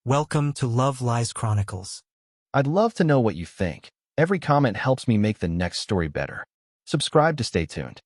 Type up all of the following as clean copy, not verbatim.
Welcome to Love Lies Chronicles. I'd love to know what you think. Every comment helps me make the next story better. Subscribe to stay tuned.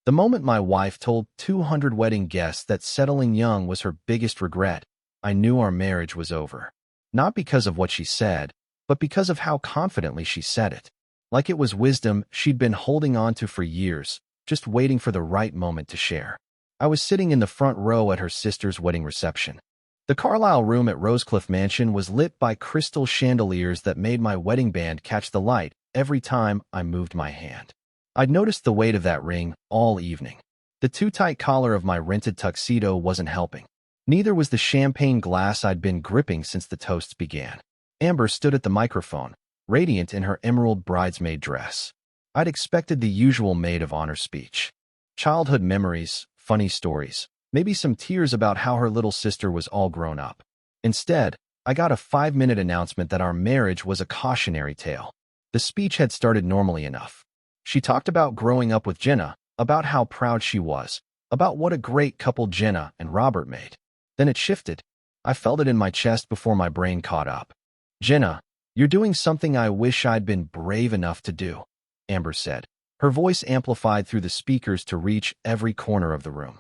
The moment my wife told 200 wedding guests that settling young was her biggest regret, I knew our marriage was over. Not because of what she said, but because of how confidently she said it. Like it was wisdom she'd been holding on to for years, just waiting for the right moment to share. I was sitting in the front row at her sister's wedding reception. The Carlisle room at Rosecliff Mansion was lit by crystal chandeliers that made my wedding band catch the light every time I moved my hand. I'd noticed the weight of that ring all evening. The too-tight collar of my rented tuxedo wasn't helping. Neither was the champagne glass I'd been gripping since the toasts began. Amber stood at the microphone, radiant in her emerald bridesmaid dress. I'd expected the usual maid of honor speech. Childhood memories, funny stories, maybe some tears about how her little sister was all grown up. Instead, I got a 5-minute announcement that our marriage was a cautionary tale. The speech had started normally enough. She talked about growing up with Jenna, about how proud she was, about what a great couple Jenna and Robert made. Then it shifted. I felt it in my chest before my brain caught up. "Jenna, you're doing something I wish I'd been brave enough to do," Amber said. Her voice amplified through the speakers to reach every corner of the room.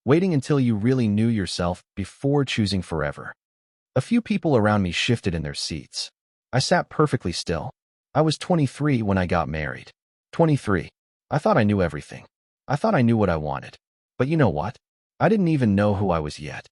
Waiting until you really knew yourself before choosing forever. A few people around me shifted in their seats. I sat perfectly still. I was 23 when I got married. 23. I thought I knew everything. I thought I knew what I wanted. But you know what? I didn't even know who I was yet.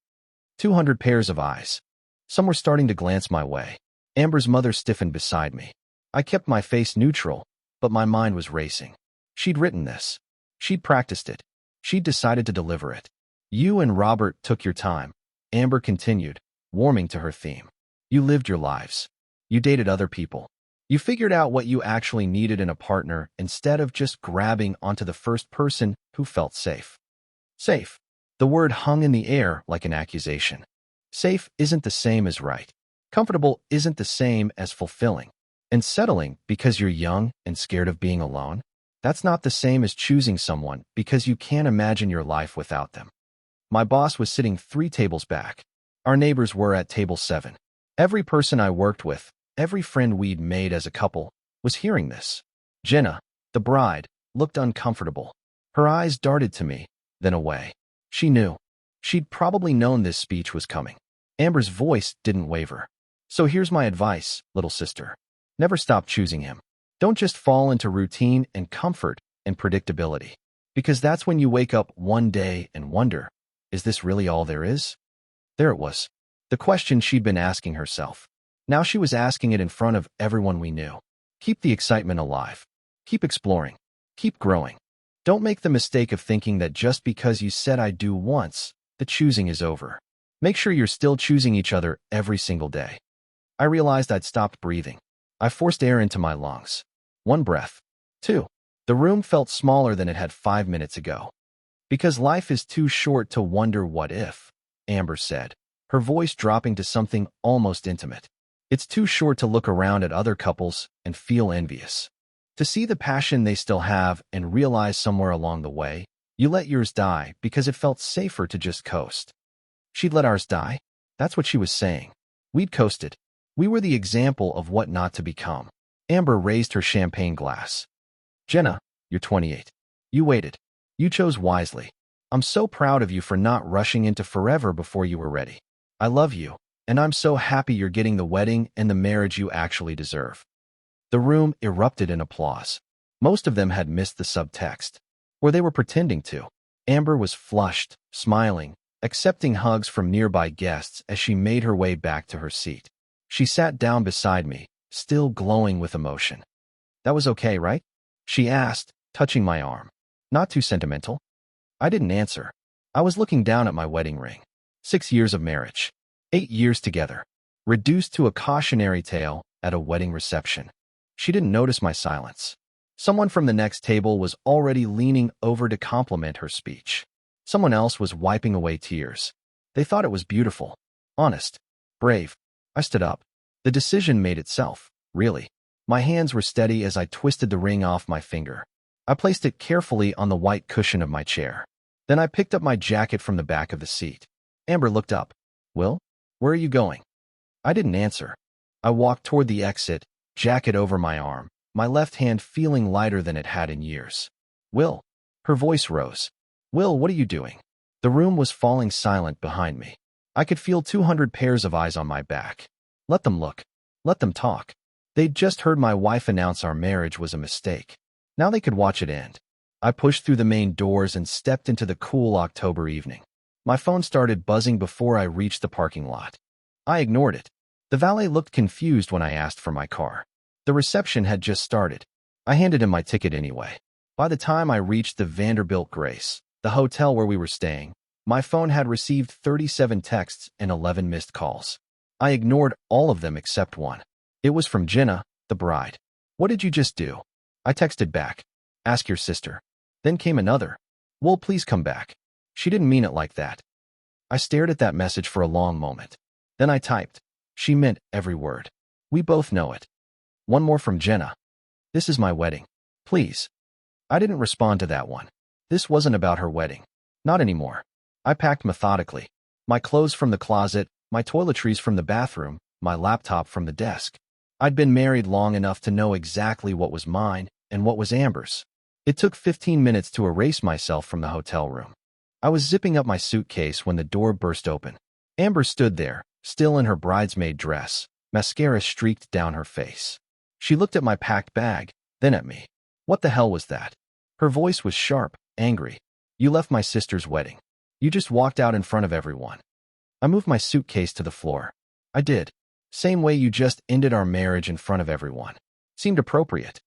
200 pairs of eyes. Some were starting to glance my way. Amber's mother stiffened beside me. I kept my face neutral, but my mind was racing. She'd written this. She'd practiced it. She'd decided to deliver it. "You and Robert took your time," Amber continued, warming to her theme. "You lived your lives. You dated other people. You figured out what you actually needed in a partner instead of just grabbing onto the first person who felt safe." Safe. The word hung in the air like an accusation. Safe isn't the same as right. Comfortable isn't the same as fulfilling. And settling because you're young and scared of being alone, that's not the same as choosing someone because you can't imagine your life without them. My boss was sitting 3 tables back. Our neighbors were at table 7. Every person I worked with, every friend we'd made as a couple, was hearing this. Jenna, the bride, looked uncomfortable. Her eyes darted to me, then away. She knew. She'd probably known this speech was coming. Amber's voice didn't waver. "So here's my advice, little sister. Never stop choosing him. Don't just fall into routine and comfort and predictability. Because that's when you wake up one day and wonder, is this really all there is?" There it was. The question she'd been asking herself. Now she was asking it in front of everyone we knew. Keep the excitement alive. Keep exploring. Keep growing. Don't make the mistake of thinking that just because you said "I do" once, the choosing is over. Make sure you're still choosing each other every single day. I realized I'd stopped breathing. I forced air into my lungs. 1 breath. 2. The room felt smaller than it had 5 minutes ago. "Because life is too short to wonder what if," Amber said, her voice dropping to something almost intimate. "It's too short to look around at other couples and feel envious. To see the passion they still have and realize somewhere along the way, you let yours die because it felt safer to just coast." She'd let ours die? That's what she was saying. We'd coasted. We were the example of what not to become. Amber raised her champagne glass. "Jenna, you're 28. You waited. You chose wisely. I'm so proud of you for not rushing into forever before you were ready. I love you, and I'm so happy you're getting the wedding and the marriage you actually deserve." The room erupted in applause. Most of them had missed the subtext, or they were pretending to. Amber was flushed, smiling, accepting hugs from nearby guests as she made her way back to her seat. She sat down beside me, still glowing with emotion. "That was okay, right?" she asked, touching my arm. "Not too sentimental?" I didn't answer. I was looking down at my wedding ring. 6 years of marriage. 8 years together. Reduced to a cautionary tale at a wedding reception. She didn't notice my silence. Someone from the next table was already leaning over to compliment her speech. Someone else was wiping away tears. They thought it was beautiful. Honest. Brave. I stood up. The decision made itself, really. My hands were steady as I twisted the ring off my finger. I placed it carefully on the white cushion of my chair. Then I picked up my jacket from the back of the seat. Amber looked up. "Will, where are you going?" I didn't answer. I walked toward the exit, jacket over my arm, my left hand feeling lighter than it had in years. Will. Her voice rose. Will, what are you doing? The room was falling silent behind me. I could feel 200 pairs of eyes on my back. Let them look. Let them talk. They'd just heard my wife announce our marriage was a mistake. Now they could watch it end. I pushed through the main doors and stepped into the cool October evening. My phone started buzzing before I reached the parking lot. I ignored it. The valet looked confused when I asked for my car. The reception had just started. I handed him my ticket anyway. By the time I reached the Vanderbilt Grace, the hotel where we were staying, my phone had received 37 texts and 11 missed calls. I ignored all of them except one. It was from Jenna, the bride. What did you just do? I texted back. Ask your sister. Then came another. Will, please come back. She didn't mean it like that. I stared at that message for a long moment. Then I typed. She meant every word. We both know it. One more from Jenna. This is my wedding. Please. I didn't respond to that one. This wasn't about her wedding. Not anymore. I packed methodically. My clothes from the closet, my toiletries from the bathroom, my laptop from the desk. I'd been married long enough to know exactly what was mine and what was Amber's. It took 15 minutes to erase myself from the hotel room. I was zipping up my suitcase when the door burst open. Amber stood there, still in her bridesmaid dress, mascara streaked down her face. She looked at my packed bag, then at me. What the hell was that? Her voice was sharp, angry. You left my sister's wedding. You just walked out in front of everyone. I moved my suitcase to the floor. I did. Same way you just ended our marriage in front of everyone. Seemed appropriate.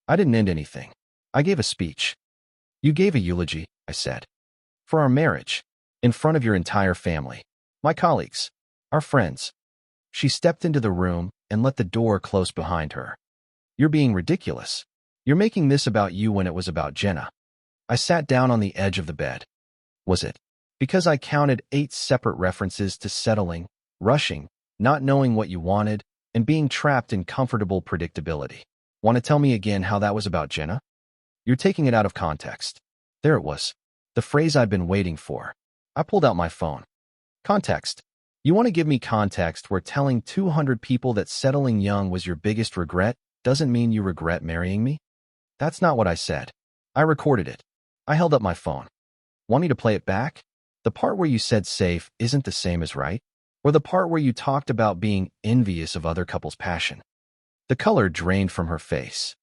I didn't end anything. I gave a speech. You gave a eulogy, I said. For our marriage. In front of your entire family. My colleagues. Our friends. She stepped into the room and let the door close behind her. You're being ridiculous. You're making this about you when it was about Jenna. I sat down on the edge of the bed. Was it? Because I counted 8 separate references to settling, rushing, not knowing what you wanted, and being trapped in comfortable predictability. Want to tell me again how that was about Jenna? You're taking it out of context. There it was. The phrase I'd been waiting for. I pulled out my phone. Context. You want to give me context where telling 200 people that settling young was your biggest regret doesn't mean you regret marrying me? That's not what I said. I recorded it. I held up my phone. Want me to play it back? The part where you said safe isn't the same as right? Or the part where you talked about being envious of other couples' passion? The color drained from her face.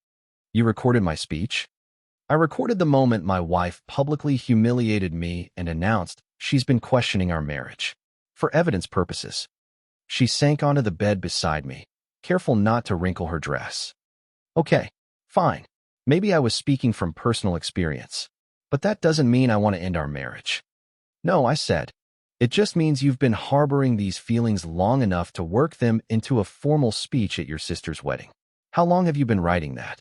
You recorded my speech? I recorded the moment my wife publicly humiliated me and announced she's been questioning our marriage. For evidence purposes. She sank onto the bed beside me, careful not to wrinkle her dress. Okay, fine. Maybe I was speaking from personal experience. But that doesn't mean I want to end our marriage. No, I said. It just means you've been harboring these feelings long enough to work them into a formal speech at your sister's wedding. How long have you been writing that?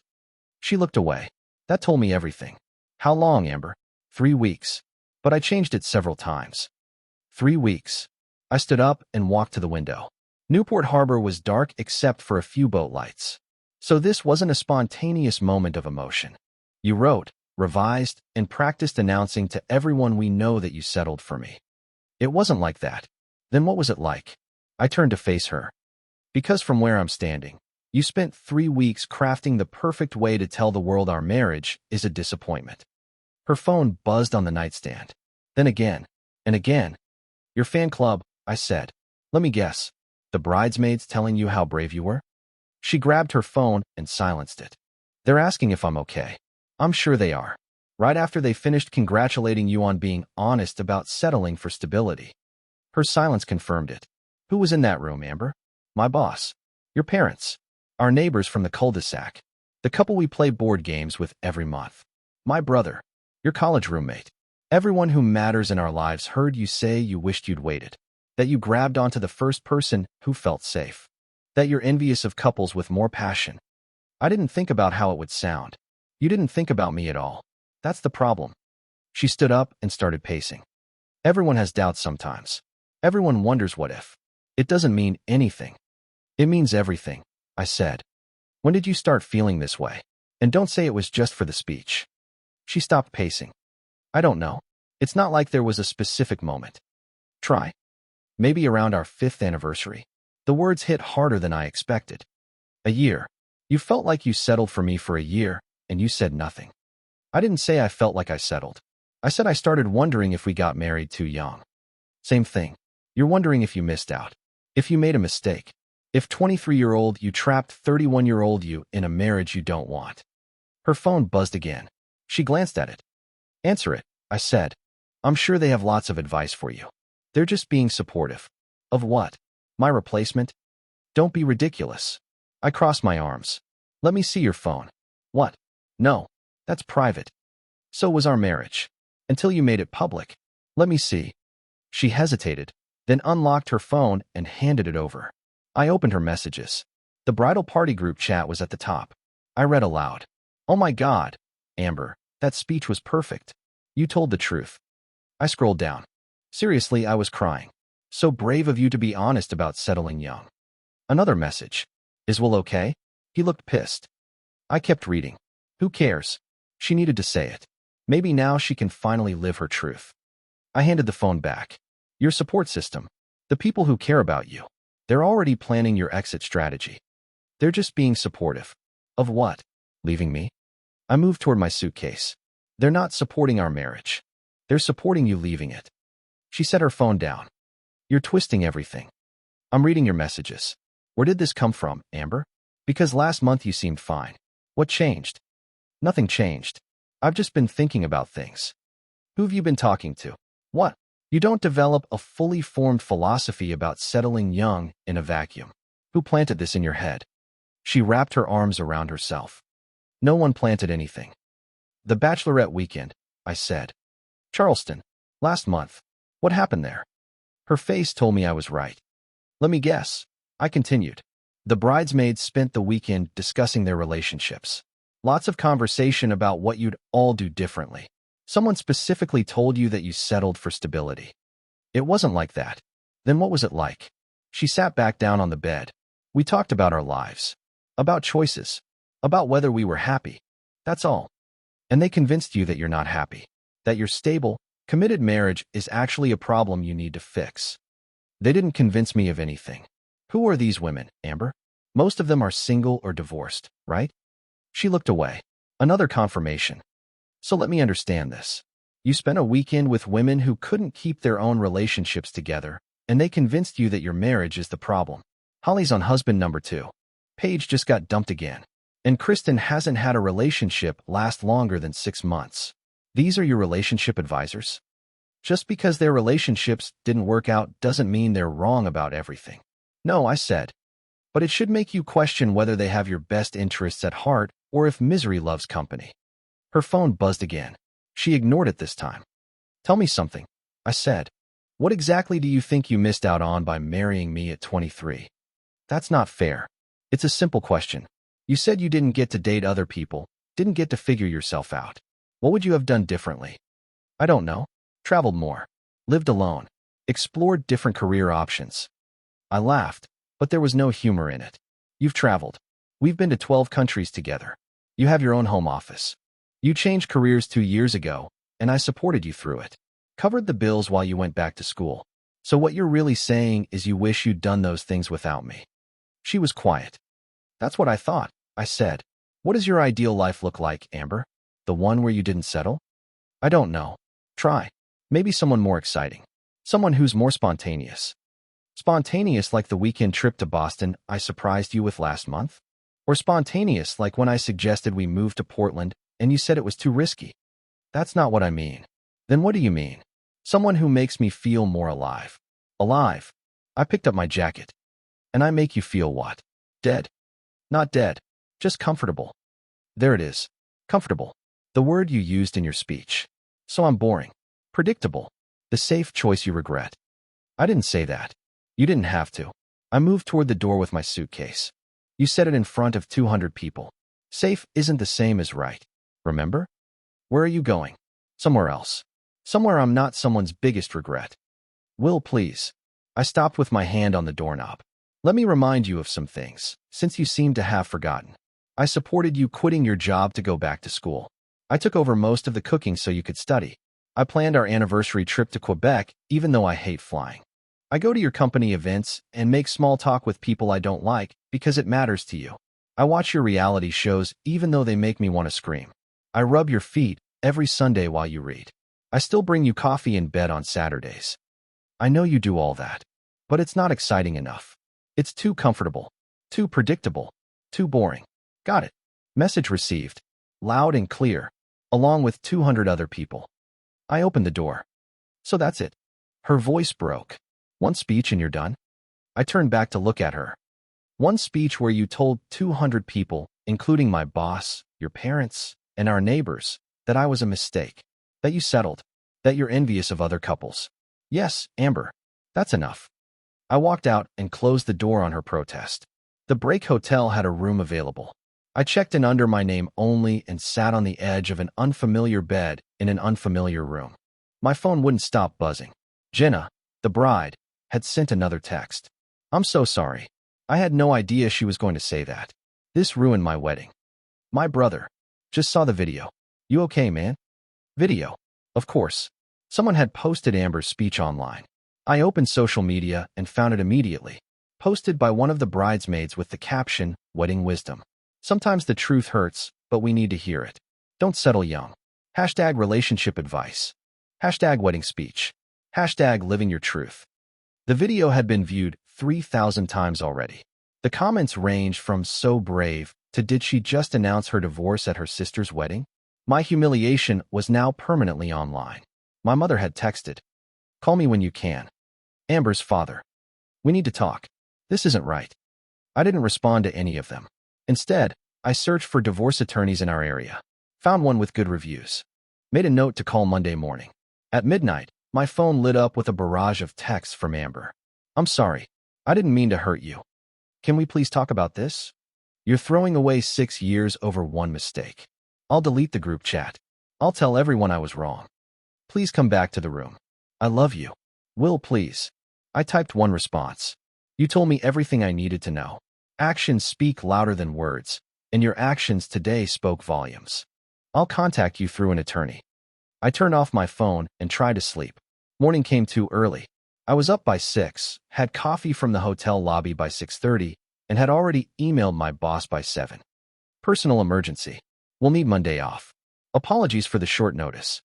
She looked away. That told me everything. How long, Amber? 3 weeks. But I changed it several times. 3 weeks. I stood up and walked to the window. Newport Harbor was dark except for a few boat lights. So this wasn't a spontaneous moment of emotion. You wrote, revised, and practiced announcing to everyone we know that you settled for me. It wasn't like that. Then what was it like? I turned to face her. Because from where I'm standing, you spent 3 weeks crafting the perfect way to tell the world our marriage is a disappointment. Her phone buzzed on the nightstand. Then again, and again. Your fan club, I said. Let me guess. The bridesmaids telling you how brave you were? She grabbed her phone and silenced it. They're asking if I'm okay. I'm sure they are. Right after they finished congratulating you on being honest about settling for stability. Her silence confirmed it. Who was in that room, Amber? My boss. Your parents. Our neighbors from the cul-de-sac. The couple we play board games with every month. My brother. Your college roommate. Everyone who matters in our lives heard you say you wished you'd waited. That you grabbed onto the first person who felt safe. That you're envious of couples with more passion. I didn't think about how it would sound. You didn't think about me at all. That's the problem. She stood up and started pacing. Everyone has doubts sometimes. Everyone wonders what if. It doesn't mean anything. It means everything, I said. When did you start feeling this way? And don't say it was just for the speech. She stopped pacing. I don't know. It's not like there was a specific moment. Try. Maybe around our 5th anniversary. The words hit harder than I expected. A year. You felt like you settled for me for a year, and you said nothing. I didn't say I felt like I settled. I said I started wondering if we got married too young. Same thing. You're wondering if you missed out. If you made a mistake. If 23-year-old you trapped 31-year-old you in a marriage you don't want. Her phone buzzed again. She glanced at it. Answer it, I said. I'm sure they have lots of advice for you. They're just being supportive. Of what? My replacement? Don't be ridiculous. I crossed my arms. Let me see your phone. What? No. That's private. So was our marriage. Until you made it public. Let me see. She hesitated, then unlocked her phone and handed it over. I opened her messages. The bridal party group chat was at the top. I read aloud. Oh my God, Amber, that speech was perfect. You told the truth. I scrolled down. Seriously, I was crying. So brave of you to be honest about settling young. Another message. Is Will okay? He looked pissed. I kept reading. Who cares? She needed to say it. Maybe now she can finally live her truth. I handed the phone back. Your support system. The people who care about you. They're already planning your exit strategy. They're just being supportive. Of what? Leaving me? I moved toward my suitcase. They're not supporting our marriage. They're supporting you leaving it. She set her phone down. You're twisting everything. I'm reading your messages. Where did this come from, Amber? Because last month you seemed fine. What changed? Nothing changed. I've just been thinking about things. Who have you been talking to? What? You don't develop a fully formed philosophy about settling young in a vacuum. Who planted this in your head? She wrapped her arms around herself. No one planted anything. The bachelorette weekend, I said. Charleston. Last month. What happened there? Her face told me I was right. Let me guess. I continued. The bridesmaids spent the weekend discussing their relationships. Lots of conversation about what you'd all do differently. Someone specifically told you that you settled for stability. It wasn't like that. Then what was it like? She sat back down on the bed. We talked about our lives. About choices. About whether we were happy. That's all. And they convinced you that you're not happy. That your stable, committed marriage is actually a problem you need to fix. They didn't convince me of anything. Who are these women, Amber? Most of them are single or divorced, right? She looked away. Another confirmation. So let me understand this. You spent a weekend with women who couldn't keep their own relationships together, and they convinced you that your marriage is the problem. Holly's on husband number 2. Paige just got dumped again. And Kristen hasn't had a relationship last longer than 6 months. These are your relationship advisors? Just because their relationships didn't work out doesn't mean they're wrong about everything. No, I said. But it should make you question whether they have your best interests at heart or if misery loves company. Her phone buzzed again. She ignored it this time. Tell me something, I said. What exactly do you think you missed out on by marrying me at 23? That's not fair. It's a simple question. You said you didn't get to date other people, didn't get to figure yourself out. What would you have done differently? I don't know. Traveled more. Lived alone. Explored different career options. I laughed, but there was no humor in it. You've traveled. We've been to 12 countries together. You have your own home office. You changed careers 2 years ago, and I supported you through it. Covered the bills while you went back to school. So what you're really saying is you wish you'd done those things without me. She was quiet. That's what I thought, I said. What does your ideal life look like, Amber? The one where you didn't settle? I don't know. Try. Maybe someone more exciting. Someone who's more spontaneous. Spontaneous like the weekend trip to Boston I surprised you with last month? Or spontaneous like when I suggested we move to Portland and you said it was too risky? That's not what I mean. Then what do you mean? Someone who makes me feel more alive. Alive. I picked up my jacket. And I make you feel what? Dead. Not dead. Just comfortable. There it is. Comfortable. The word you used in your speech. So I'm boring. Predictable. The safe choice you regret. I didn't say that. You didn't have to. I moved toward the door with my suitcase. You said it in front of 200 people. Safe isn't the same as right. Remember? Where are you going? Somewhere else. Somewhere I'm not someone's biggest regret. Will, please. I stopped with my hand on the doorknob. Let me remind you of some things, since you seem to have forgotten. I supported you quitting your job to go back to school. I took over most of the cooking so you could study. I planned our anniversary trip to Quebec, even though I hate flying. I go to your company events and make small talk with people I don't like because it matters to you. I watch your reality shows even though they make me want to scream. I rub your feet every Sunday while you read. I still bring you coffee in bed on Saturdays. I know you do all that, but it's not exciting enough. It's too comfortable, too predictable, too boring. Got it. Message received, loud and clear, along with 200 other people. I opened the door. So that's it. Her voice broke. One speech and you're done? I turned back to look at her. One speech where you told 200 people, including my boss, your parents, and our neighbors, that I was a mistake, that you settled, that you're envious of other couples. Yes, Amber, that's enough. I walked out and closed the door on her protest. The Break Hotel had a room available. I checked in under my name only and sat on the edge of an unfamiliar bed in an unfamiliar room. My phone wouldn't stop buzzing. Jenna, the bride, had sent another text. I'm so sorry. I had no idea she was going to say that. This ruined my wedding. My brother. Just saw the video. You okay, man? Video. Of course. Someone had posted Amber's speech online. I opened social media and found it immediately. Posted by one of the bridesmaids with the caption, Wedding Wisdom. Sometimes the truth hurts, but we need to hear it. Don't settle young. Hashtag relationship advice. Hashtag wedding speech. Hashtag living your truth. The video had been viewed 3,000 times already. The comments ranged from so brave to did she just announce her divorce at her sister's wedding? My humiliation was now permanently online. My mother had texted, call me when you can. Amber's father. We need to talk. This isn't right. I didn't respond to any of them. Instead, I searched for divorce attorneys in our area. Found one with good reviews. Made a note to call Monday morning. At midnight, my phone lit up with a barrage of texts from Amber. I'm sorry. I didn't mean to hurt you. Can we please talk about this? You're throwing away 6 years over one mistake. I'll delete the group chat. I'll tell everyone I was wrong. Please come back to the room. I love you. Will, please. I typed one response. You told me everything I needed to know. Actions speak louder than words, and your actions today spoke volumes. I'll contact you through an attorney. I turned off my phone and tried to sleep. Morning came too early. I was up by 6, had coffee from the hotel lobby by 6:30, and had already emailed my boss by 7. Personal emergency. We'll need Monday off. Apologies for the short notice.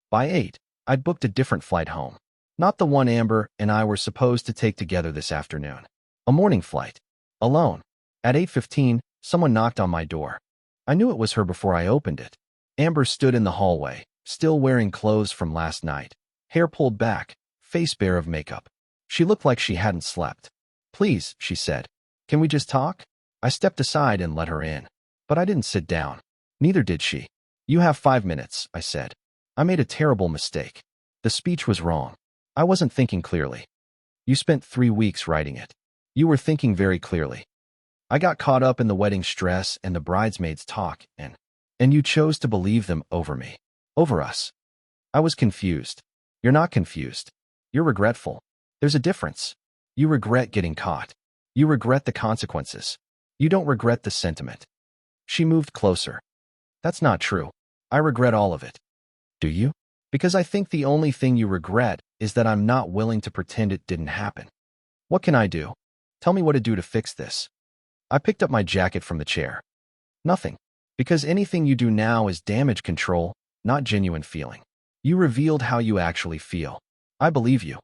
By 8, I'd booked a different flight home. Not the one Amber and I were supposed to take together this afternoon. A morning flight. Alone. At 8:15, someone knocked on my door. I knew it was her before I opened it. Amber stood in the hallway, still wearing clothes from last night. Hair pulled back, face bare of makeup. She looked like she hadn't slept. Please, she said. Can we just talk? I stepped aside and let her in. But I didn't sit down. Neither did she. You have 5 minutes, I said. I made a terrible mistake. The speech was wrong. I wasn't thinking clearly. You spent 3 weeks writing it. You were thinking very clearly. I got caught up in the wedding stress and the bridesmaids' talk, and you chose to believe them over me. Over us. I was confused. You're not confused. You're regretful. There's a difference. You regret getting caught. You regret the consequences. You don't regret the sentiment. She moved closer. That's not true. I regret all of it. Do you? Because I think the only thing you regret is that I'm not willing to pretend it didn't happen. What can I do? Tell me what to do to fix this. I picked up my jacket from the chair. Nothing. Because anything you do now is damage control, not genuine feeling. You revealed how you actually feel. I believe you.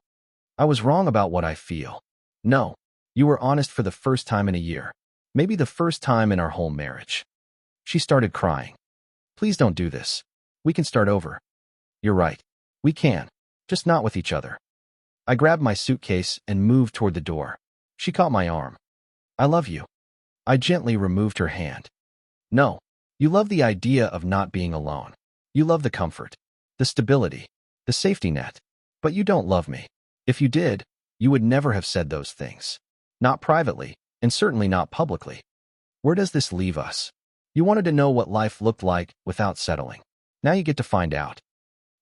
I was wrong about what I feel. No. You were honest for the first time in a year. Maybe the first time in our whole marriage. She started crying. Please don't do this. We can start over. You're right. We can. Just not with each other. I grabbed my suitcase and moved toward the door. She caught my arm. I love you. I gently removed her hand. No. You love the idea of not being alone. You love the comfort, the stability, the safety net. But you don't love me. If you did, you would never have said those things. Not privately, and certainly not publicly. Where does this leave us? You wanted to know what life looked like without settling. Now you get to find out.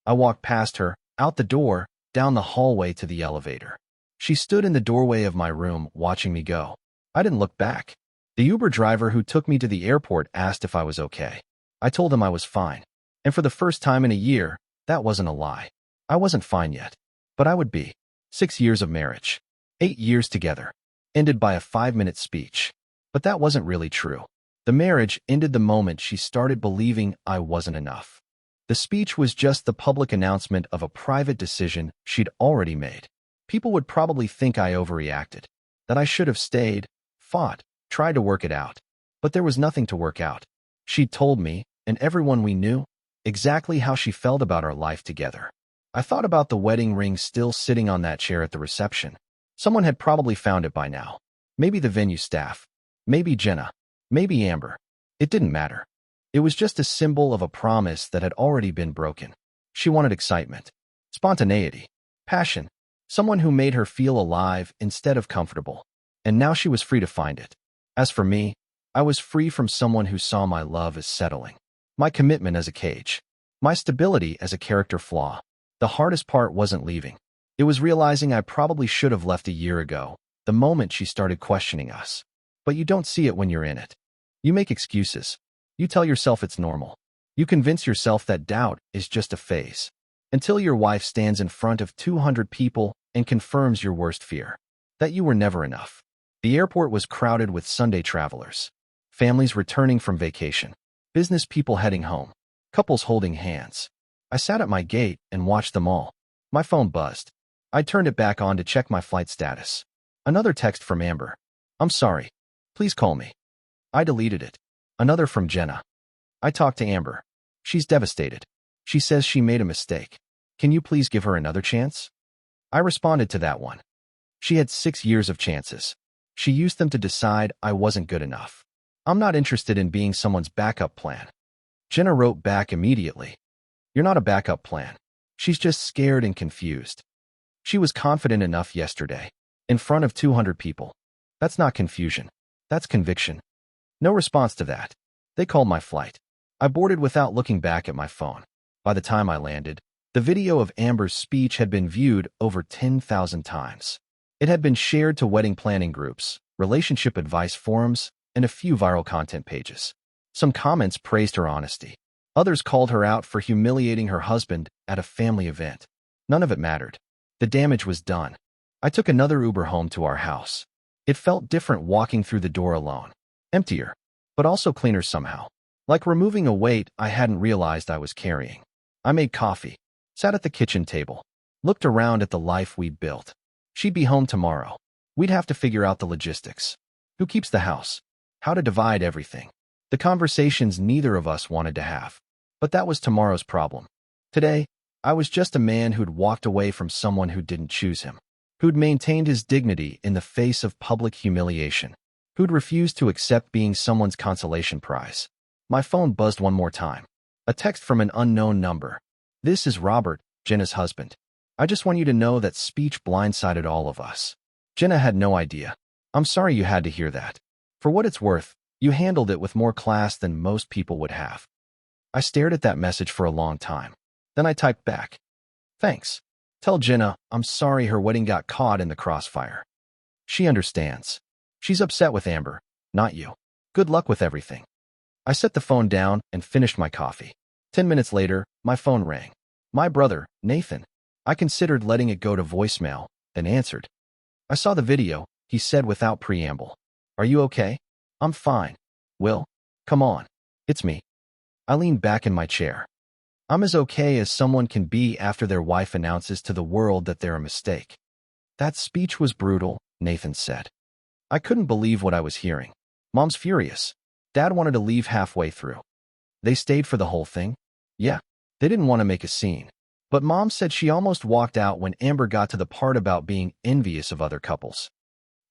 I walked past her, out the door, down the hallway to the elevator. She stood in the doorway of my room, watching me go. I didn't look back. The Uber driver who took me to the airport asked if I was okay. I told him I was fine. And for the first time in a year, that wasn't a lie. I wasn't fine yet. But I would be. 6 years of marriage. 8 years together. Ended by a 5-minute speech. But that wasn't really true. The marriage ended the moment she started believing I wasn't enough. The speech was just the public announcement of a private decision she'd already made. People would probably think I overreacted, that I should have stayed, fought, tried to work it out. But there was nothing to work out. She'd told me, and everyone we knew, exactly how she felt about our life together. I thought about the wedding ring still sitting on that chair at the reception. Someone had probably found it by now. Maybe the venue staff. Maybe Jenna. Maybe Amber. It didn't matter. It was just a symbol of a promise that had already been broken. She wanted excitement, spontaneity, passion, someone who made her feel alive instead of comfortable. And now she was free to find it. As for me, I was free from someone who saw my love as settling, my commitment as a cage, my stability as a character flaw. The hardest part wasn't leaving. It was realizing I probably should have left a year ago, the moment she started questioning us. But you don't see it when you're in it. You make excuses. You tell yourself it's normal. You convince yourself that doubt is just a phase. Until your wife stands in front of 200 people and confirms your worst fear, that you were never enough. The airport was crowded with Sunday travelers, families returning from vacation, business people heading home, couples holding hands. I sat at my gate and watched them all. My phone buzzed. I turned it back on to check my flight status. Another text from Amber. "I'm sorry. Please call me." I deleted it. Another from Jenna. I talked to Amber. She's devastated. She says she made a mistake. Can you please give her another chance? I responded to that one. She had 6 years of chances. She used them to decide I wasn't good enough. I'm not interested in being someone's backup plan. Jenna wrote back immediately. You're not a backup plan. She's just scared and confused. She was confident enough yesterday, in front of 200 people. That's not confusion. That's conviction. No response to that. They called my flight. I boarded without looking back at my phone. By the time I landed, the video of Amber's speech had been viewed over 10,000 times. It had been shared to wedding planning groups, relationship advice forums, and a few viral content pages. Some comments praised her honesty. Others called her out for humiliating her husband at a family event. None of it mattered. The damage was done. I took another Uber home to our house. It felt different walking through the door alone. Emptier, but also cleaner somehow. Like removing a weight I hadn't realized I was carrying. I made coffee, sat at the kitchen table, looked around at the life we'd built. She'd be home tomorrow. We'd have to figure out the logistics. Who keeps the house? How to divide everything. The conversations neither of us wanted to have. But that was tomorrow's problem. Today, I was just a man who'd walked away from someone who didn't choose him, who'd maintained his dignity in the face of public humiliation, who'd refused to accept being someone's consolation prize. My phone buzzed one more time. A text from an unknown number. This is Robert, Jenna's husband. I just want you to know that speech blindsided all of us. Jenna had no idea. I'm sorry you had to hear that. For what it's worth, you handled it with more class than most people would have. I stared at that message for a long time. Then I typed back. Thanks. Tell Jenna I'm sorry her wedding got caught in the crossfire. She understands. She's upset with Amber, not you. Good luck with everything. I set the phone down and finished my coffee. 10 minutes later, my phone rang. My brother, Nathan. I considered letting it go to voicemail, then answered. I saw the video, he said without preamble. Are you okay? I'm fine. Will, come on. It's me. I leaned back in my chair. I'm as okay as someone can be after their wife announces to the world that they're a mistake. That speech was brutal, Nathan said. I couldn't believe what I was hearing. Mom's furious. Dad wanted to leave halfway through. They stayed for the whole thing? Yeah, they didn't want to make a scene. But Mom said she almost walked out when Amber got to the part about being envious of other couples.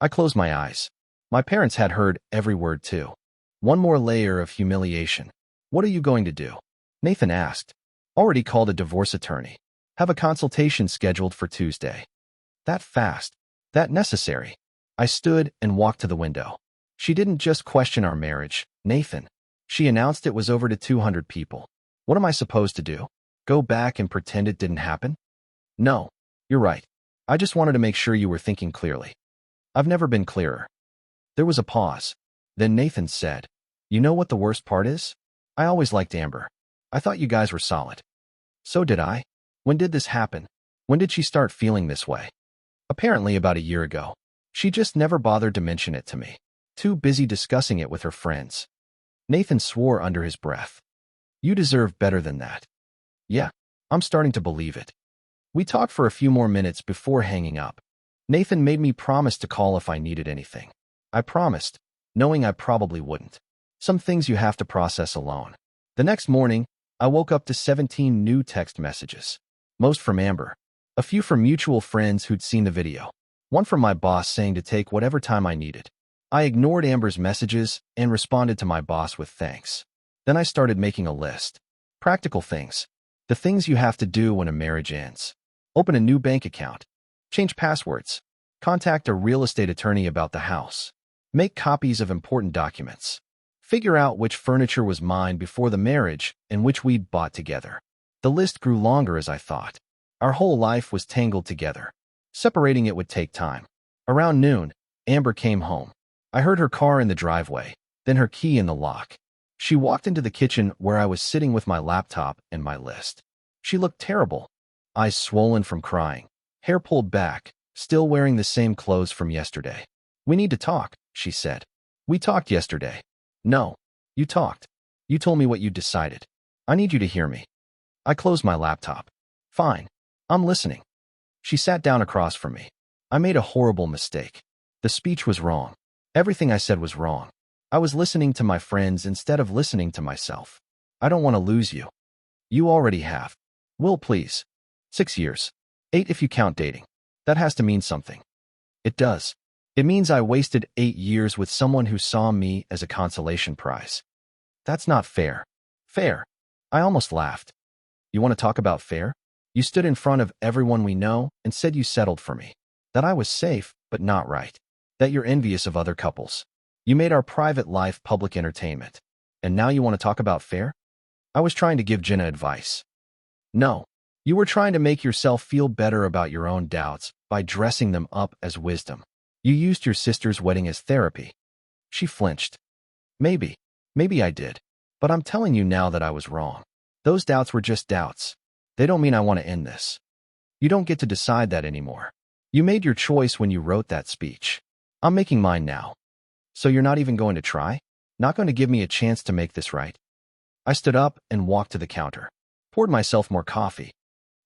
I closed my eyes. My parents had heard every word too. One more layer of humiliation. What are you going to do? Nathan asked. Already called a divorce attorney. Have a consultation scheduled for Tuesday. That fast. That necessary. I stood and walked to the window. She didn't just question our marriage, Nathan. She announced it was over to 200 people. What am I supposed to do? Go back and pretend it didn't happen? No, you're right. I just wanted to make sure you were thinking clearly. I've never been clearer. There was a pause. Then Nathan said, You know what the worst part is? I always liked Amber. I thought you guys were solid. So did I. When did this happen? When did she start feeling this way? Apparently about a year ago. She just never bothered to mention it to me. Too busy discussing it with her friends. Nathan swore under his breath. You deserve better than that. Yeah, I'm starting to believe it. We talked for a few more minutes before hanging up. Nathan made me promise to call if I needed anything. I promised, knowing I probably wouldn't. Some things you have to process alone. The next morning, I woke up to 17 new text messages. Most from Amber. A few from mutual friends who'd seen the video. One from my boss saying to take whatever time I needed. I ignored Amber's messages and responded to my boss with thanks. Then I started making a list. Practical things. The things you have to do when a marriage ends. Open a new bank account. Change passwords. Contact a real estate attorney about the house. Make copies of important documents. Figure out which furniture was mine before the marriage and which we'd bought together. The list grew longer as I thought. Our whole life was tangled together. Separating it would take time. Around noon, Amber came home. I heard her car in the driveway, then her key in the lock. She walked into the kitchen where I was sitting with my laptop and my list. She looked terrible. Eyes swollen from crying. Hair pulled back, still wearing the same clothes from yesterday. We need to talk, she said. We talked yesterday. No, you talked. You told me what you decided. I need you to hear me. I closed my laptop. Fine. I'm listening. She sat down across from me. I made a horrible mistake. The speech was wrong. Everything I said was wrong. I was listening to my friends instead of listening to myself. I don't want to lose you. You already have. Will, please. 6 years. 8 if you count dating. That has to mean something. It does. It means I wasted 8 years with someone who saw me as a consolation prize. That's not fair. Fair. I almost laughed. You want to talk about fair? You stood in front of everyone we know and said you settled for me. That I was safe, but not right. That you're envious of other couples. You made our private life public entertainment. And now you want to talk about fair? I was trying to give Jenna advice. No. You were trying to make yourself feel better about your own doubts by dressing them up as wisdom. You used your sister's wedding as therapy. She flinched. Maybe I did. But I'm telling you now that I was wrong. Those doubts were just doubts. They don't mean I want to end this. You don't get to decide that anymore. You made your choice when you wrote that speech. I'm making mine now. So you're not even going to try? Not going to give me a chance to make this right? I stood up and walked to the counter. Poured myself more coffee.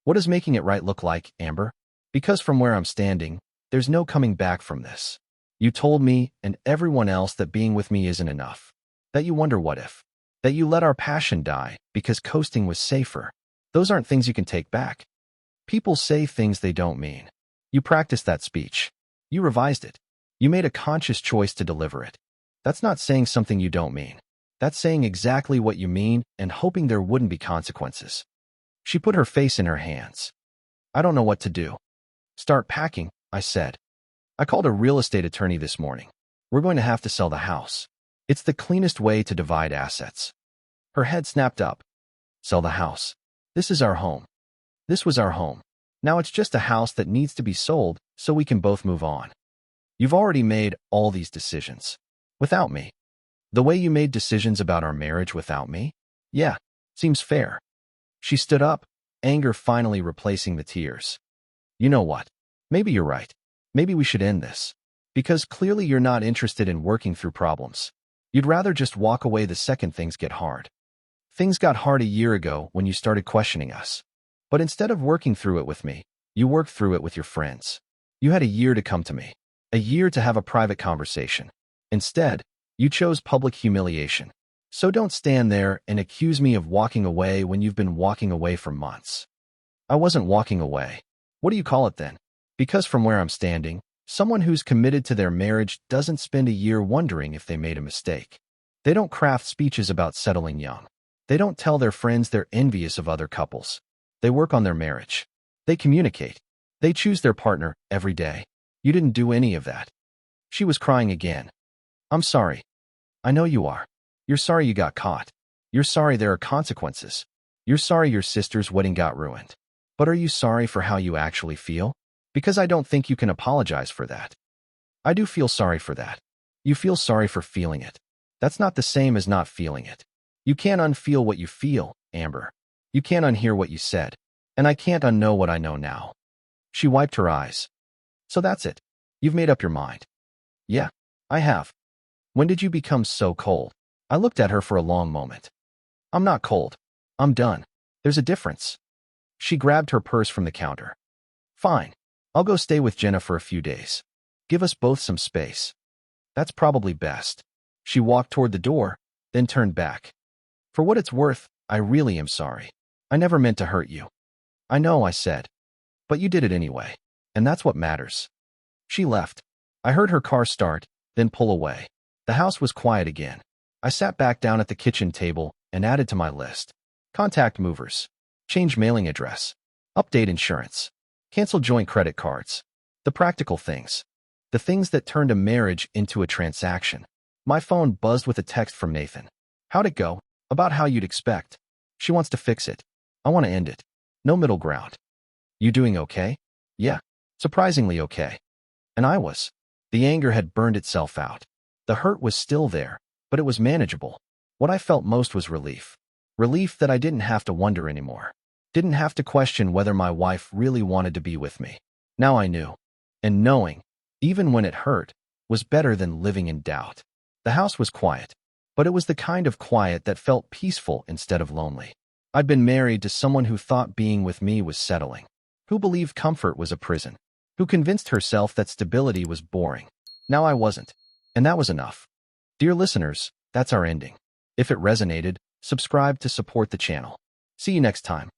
What does making it right look like, Amber? Because from where I'm standing, there's no coming back from this. You told me and everyone else that being with me isn't enough. That you wonder what if. That you let our passion die because coasting was safer. Those aren't things you can take back. People say things they don't mean. You practiced that speech. You revised it. You made a conscious choice to deliver it. That's not saying something you don't mean. That's saying exactly what you mean and hoping there wouldn't be consequences. She put her face in her hands. I don't know what to do. Start packing, I said. I called a real estate attorney this morning. We're going to have to sell the house. It's the cleanest way to divide assets. Her head snapped up. Sell the house. This is our home. This was our home. Now it's just a house that needs to be sold so we can both move on. You've already made all these decisions. Without me. The way you made decisions about our marriage without me? Yeah, seems fair. She stood up, anger finally replacing the tears. You know what? Maybe you're right. Maybe we should end this. Because clearly you're not interested in working through problems. You'd rather just walk away the second things get hard. Things got hard a year ago when you started questioning us. But instead of working through it with me, you worked through it with your friends. You had a year to come to me. A year to have a private conversation. Instead, you chose public humiliation. So don't stand there and accuse me of walking away when you've been walking away for months. I wasn't walking away. What do you call it then? Because from where I'm standing, someone who's committed to their marriage doesn't spend a year wondering if they made a mistake. They don't craft speeches about settling young. They don't tell their friends they're envious of other couples. They work on their marriage. They communicate. They choose their partner every day. You didn't do any of that. She was crying again. I'm sorry. I know you are. You're sorry you got caught. You're sorry there are consequences. You're sorry your sister's wedding got ruined. But are you sorry for how you actually feel? Because I don't think you can apologize for that. I do feel sorry for that. You feel sorry for feeling it. That's not the same as not feeling it. You can't unfeel what you feel, Amber. You can't unhear what you said. And I can't unknow what I know now. She wiped her eyes. So that's it. You've made up your mind. Yeah, I have. When did you become so cold? I looked at her for a long moment. I'm not cold. I'm done. There's a difference. She grabbed her purse from the counter. Fine. I'll go stay with Jenna for a few days. Give us both some space. That's probably best. She walked toward the door, then turned back. For what it's worth, I really am sorry. I never meant to hurt you. I know, I said. But you did it anyway. And that's what matters. She left. I heard her car start, then pull away. The house was quiet again. I sat back down at the kitchen table and added to my list. Contact movers. Change mailing address. Update insurance. Cancel joint credit cards. The practical things. The things that turned a marriage into a transaction. My phone buzzed with a text from Nathan. How'd it go? About how you'd expect. She wants to fix it. I want to end it. No middle ground. You doing okay? Yeah. Surprisingly okay. And I was. The anger had burned itself out. The hurt was still there, but it was manageable. What I felt most was relief. Relief that I didn't have to wonder anymore. Didn't have to question whether my wife really wanted to be with me. Now I knew. And knowing, even when it hurt, was better than living in doubt. The house was quiet, but it was the kind of quiet that felt peaceful instead of lonely. I'd been married to someone who thought being with me was settling, who believed comfort was a prison, who convinced herself that stability was boring. Now I wasn't, and that was enough. Dear listeners, that's our ending. If it resonated, subscribe to support the channel. See you next time.